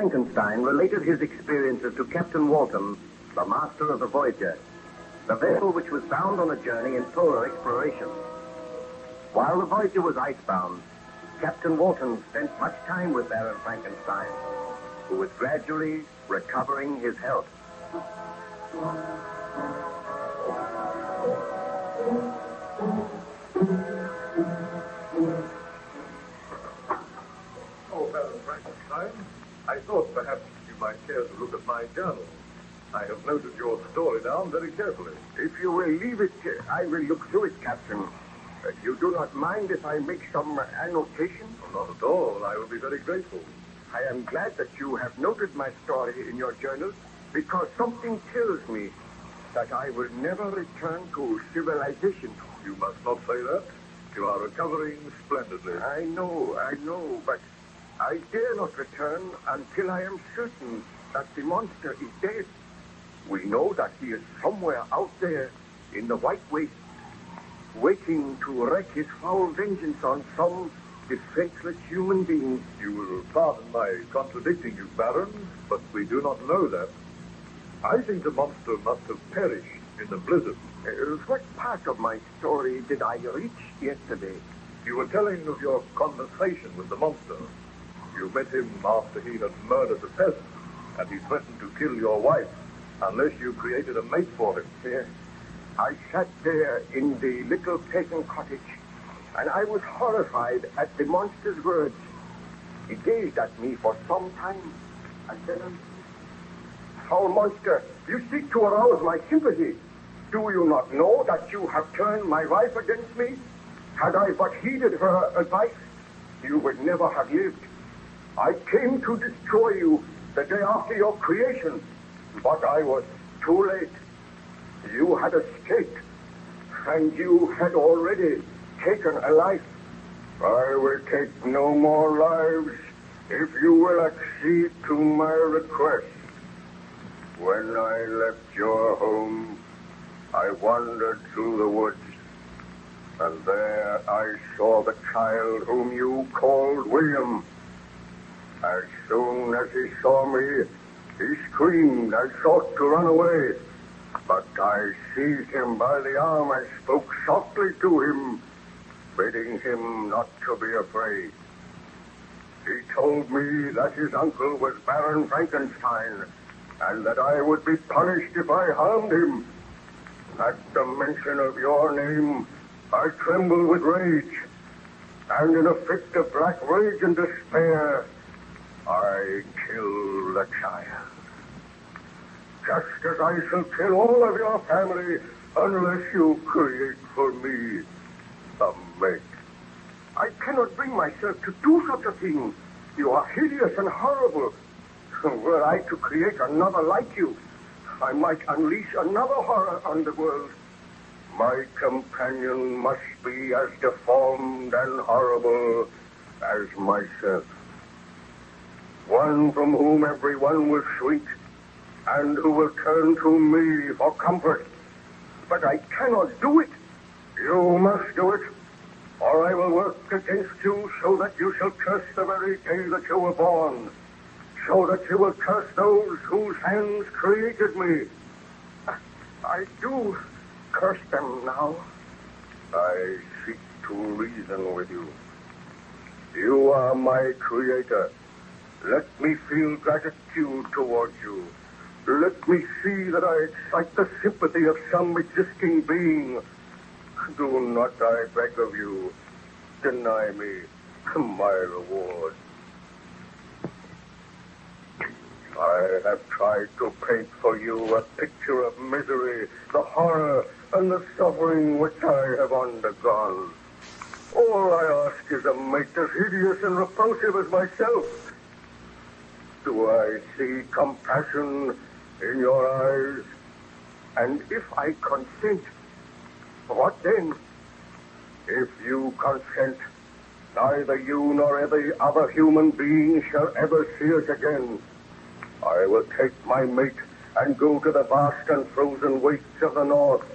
Frankenstein related his experiences to Captain Walton, the master of the Voyager, the vessel which was bound on a journey in polar exploration. While the Voyager was icebound, Captain Walton spent much time with Baron Frankenstein, who was gradually recovering his health. Oh, Baron Frankenstein, I thought perhaps you might care to look at my journal. I have noted your story down very carefully. If you will leave it, I will look through it, Captain. You do not mind if I make some annotation? Oh, not at all. I will be very grateful. I am glad that you have noted my story in your journal, because something tells me that I will never return to civilization. You must not say that. You are recovering splendidly. I know, but I dare not return until I am certain that the monster is dead. We know that he is somewhere out there in the white waste, waiting to wreak his foul vengeance on some defenseless human being. You will pardon my contradicting you, Baron, but we do not know that. I think the monster must have perished in the blizzard. What part of my story did I reach yesterday? You were telling of your conversation with the monster. You met him after he had murdered the peasant, and he threatened to kill your wife unless you created a mate for him. Yes. I sat there in the little peasant cottage, and I was horrified at the monster's words. He gazed at me for some time, and then, "Foul monster, you seek to arouse my sympathy. Do you not know that you have turned my wife against me? Had I but heeded her advice, you would never have lived. I came to destroy you the day after your creation, but I was too late. You had escaped, and you had already taken a life. I will take no more lives if you will accede to my request. When I left your home, I wandered through the woods, and there I saw the child whom you called William. As soon as he saw me, he screamed and sought to run away. But I seized him by the arm and spoke softly to him, bidding him not to be afraid. He told me that his uncle was Baron Frankenstein, and that I would be punished if I harmed him. At the mention of your name, I trembled with rage, and in a fit of black rage and despair, I killed the child. Just as I shall kill all of your family unless you create for me a mate. I cannot bring myself to do such a thing. You are hideous and horrible. Were I to create another like you, I might unleash another horror on the world. My companion must be as deformed and horrible as myself. One from whom everyone will shrink, and who will turn to me for comfort. But I cannot do it. You must do it, or I will work against you so that you shall curse the very day that you were born, so that you will curse those whose hands created me. I do curse them now. I seek to reason with you. You are my creator. Let me feel gratitude towards you. Let me see that I excite the sympathy of some existing being. Do not, I beg of you, deny me my reward. I have tried to paint for you a picture of misery, the horror, and the suffering which I have undergone. All I ask is a mate as hideous and repulsive as myself. Do I see compassion in your eyes? And if I consent, what then? If you consent, neither you nor every other human being shall ever see us again. I will take my mate and go to the vast and frozen wastes of the north.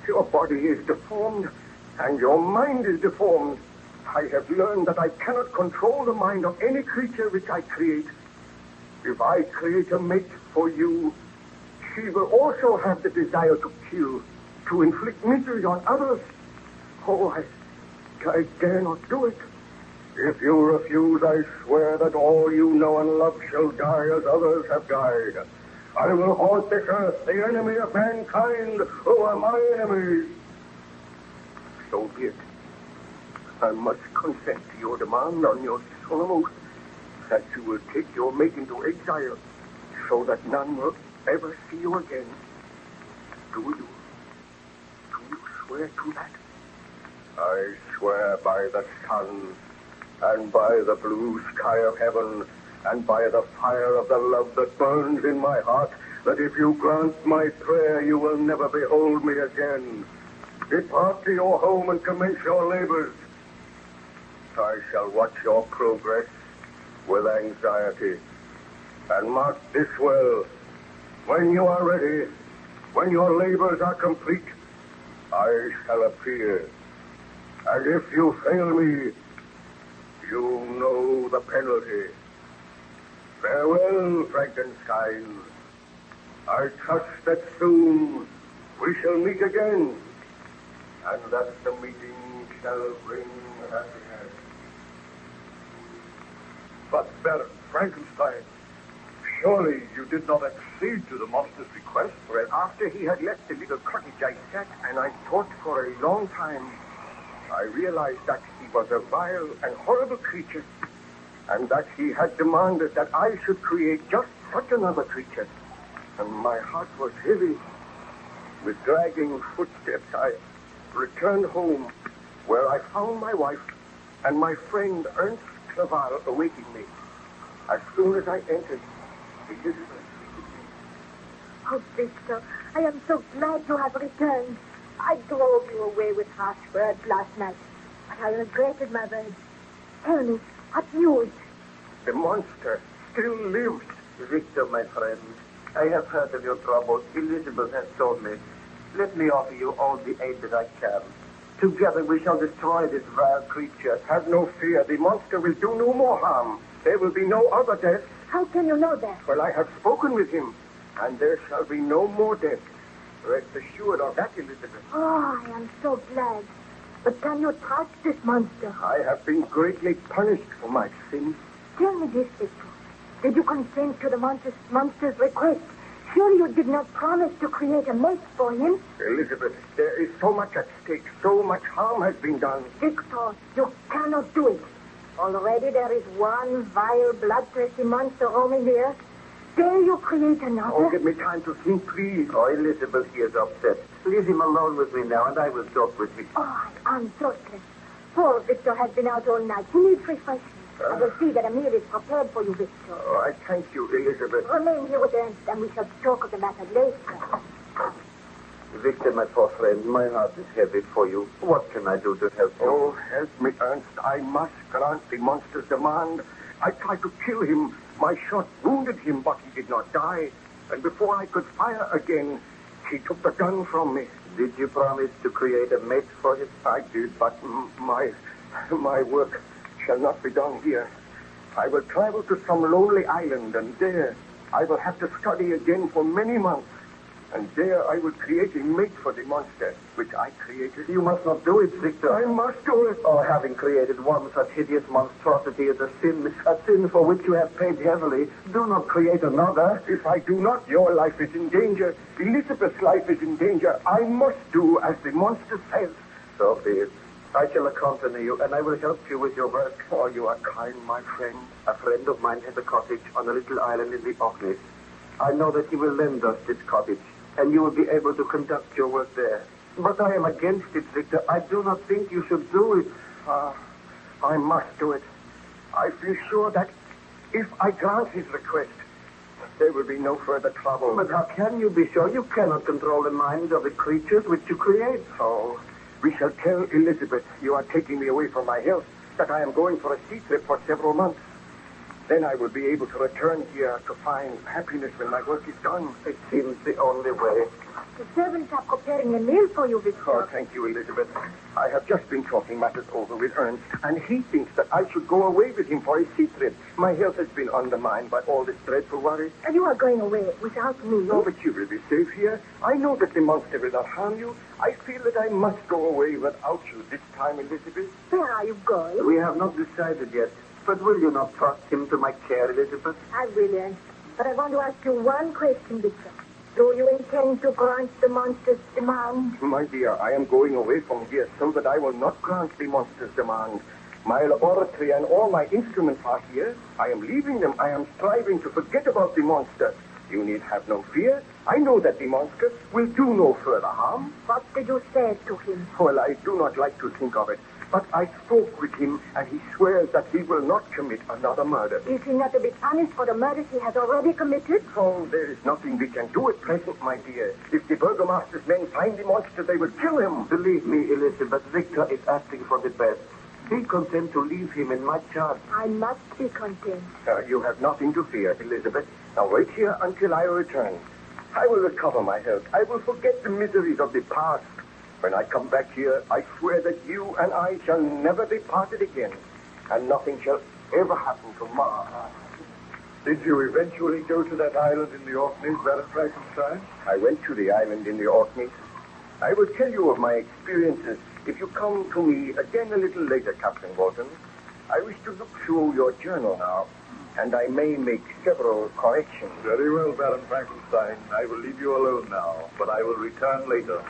Your body is deformed, and your mind is deformed. I have learned that I cannot control the mind of any creature which I create. If I create a mate for you, she will also have the desire to kill, to inflict misery on others. Oh, I dare not do it. If you refuse, I swear that all you know and love shall die as others have died. I will haunt this earth, the enemy of mankind, who are my enemies. So be it. I must consent to your demand on your solemn oath that you will take your mate into exile so that none will ever see you again. Do you swear to that? I swear by the sun and by the blue sky of heaven and by the fire of the love that burns in my heart that if you grant my prayer, you will never behold me again. Depart to your home and commence your labors. I shall watch your progress with anxiety. And mark this well, when you are ready, when your labors are complete, I shall appear. And if you fail me, you know the penalty. Farewell, Frankenstein. I trust that soon we shall meet again, and that the meeting shall bring happiness. But, Baron Frankenstein, surely you did not accede to the monster's request? Well, after he had left the little cottage, I sat and I thought for a long time. I realized that he was a vile and horrible creature, and that he had demanded that I should create just such another creature. And my heart was heavy. With dragging footsteps, I returned home, where I found my wife and my friend Ernst Clerval awaiting me. As soon as I entered, Elizabeth. Oh, Victor, I am so glad you have returned. I drove you away with harsh words last night, but I regretted my words. Tell me, what news? The monster still lives. Victor, my friend, I have heard of your troubles. Elizabeth has told me. Let me offer you all the aid that I can. Together we shall destroy this vile creature. Have no fear. The monster will do no more harm. There will be no other death. How can you know that? Well, I have spoken with him, and there shall be no more death. Rest assured of that, Elizabeth. Oh, I am so glad. But can you trust this monster? I have been greatly punished for my sins. Tell me this, Victor. Did you consent to the monster's request? Surely you did not promise to create a mate for him? Elizabeth, there is so much at stake. So much harm has been done. Victor, you cannot do it. Already there is one vile, bloodthirsty monster roaming the earth. Dare you create another? Oh, give me time to think, please. Oh, Elizabeth, he is upset. Leave him alone with me now, and I will talk with him. Oh, I'm thoughtless. Poor Victor has been out all night. He needs refreshment. I will see that a meal is prepared for you, Victor. Oh, I thank you, Elizabeth. Remain here with Ernst, and we shall talk of the matter later. Victor, my poor friend, my heart is heavy for you. What can I do to help you? Oh, help me, Ernst. I must grant the monster's demand. I tried to kill him. My shot wounded him, but he did not die. And before I could fire again, he took the gun from me. Did you promise to create a mate for him? I did, but my work shall not be done here. I will travel to some lonely island, and there I will have to study again for many months. And there I will create a mate for the monster, which I created. You must not do it, Victor. I must do it. Oh, having created one such hideous monstrosity is a sin for which you have paid heavily. Do not create another. If I do not, your life is in danger. Elizabeth's life is in danger. I must do as the monster says. So be it. I shall accompany you, and I will help you with your work. Oh, you are kind, my friend. A friend of mine has a cottage on a little island in the Orkneys. I know that he will lend us this cottage, and you will be able to conduct your work there. But I am against it, Victor. I do not think you should do it. I must do it. I feel sure that if I grant his request, there will be no further trouble. But how can you be sure? You cannot control the minds of the creatures which you create. Oh, we shall tell Elizabeth you are taking me away from my health, that I am going for a sea trip for several months. Then I will be able to return here to find happiness when my work is done. It seems the only way. The servants are preparing a meal for you, Victor. Oh, thank you, Elizabeth. I have just been talking matters over with Ernst, and he thinks that I should go away with him for a sea trip. My health has been undermined by all this dreadful worry. And you are going away without me. No, but you will be safe here. I know that the monster will not harm you. I feel that I must go away without you this time, Elizabeth. Where are you going? We have not decided yet. But will you not trust him to my care, Elizabeth? I will, Ernst. But I want to ask you one question, Victor. Do you intend to grant the monster's demand? My dear, I am going away from here so that I will not grant the monster's demand. My laboratory and all my instruments are here. I am leaving them. I am striving to forget about the monster. You need have no fear. I know that the monster will do no further harm. What did you say to him? Well, I do not like to think of it. But I spoke with him, and he swears that he will not commit another murder. Is he not to be punished for the murders he has already committed? Oh, there is nothing we can do at present, my dear. If the burgomaster's men find the monster, they will kill him. Believe me, Elizabeth, Victor is asking for the best. Be content to leave him in my charge. I must be content. You have nothing to fear, Elizabeth. Now wait here until I return. I will recover my health. I will forget the miseries of the past. When I come back here, I swear that you and I shall never be parted again, and nothing shall ever happen to Ma. Did you eventually go to that island in the Orkneys, Baron Frankenstein? I went to the island in the Orkneys. I will tell you of my experiences if you come to me again a little later, Captain Walton. I wish to look through your journal now, and I may make several corrections. Very well, Baron Frankenstein. I will leave you alone now, but I will return later.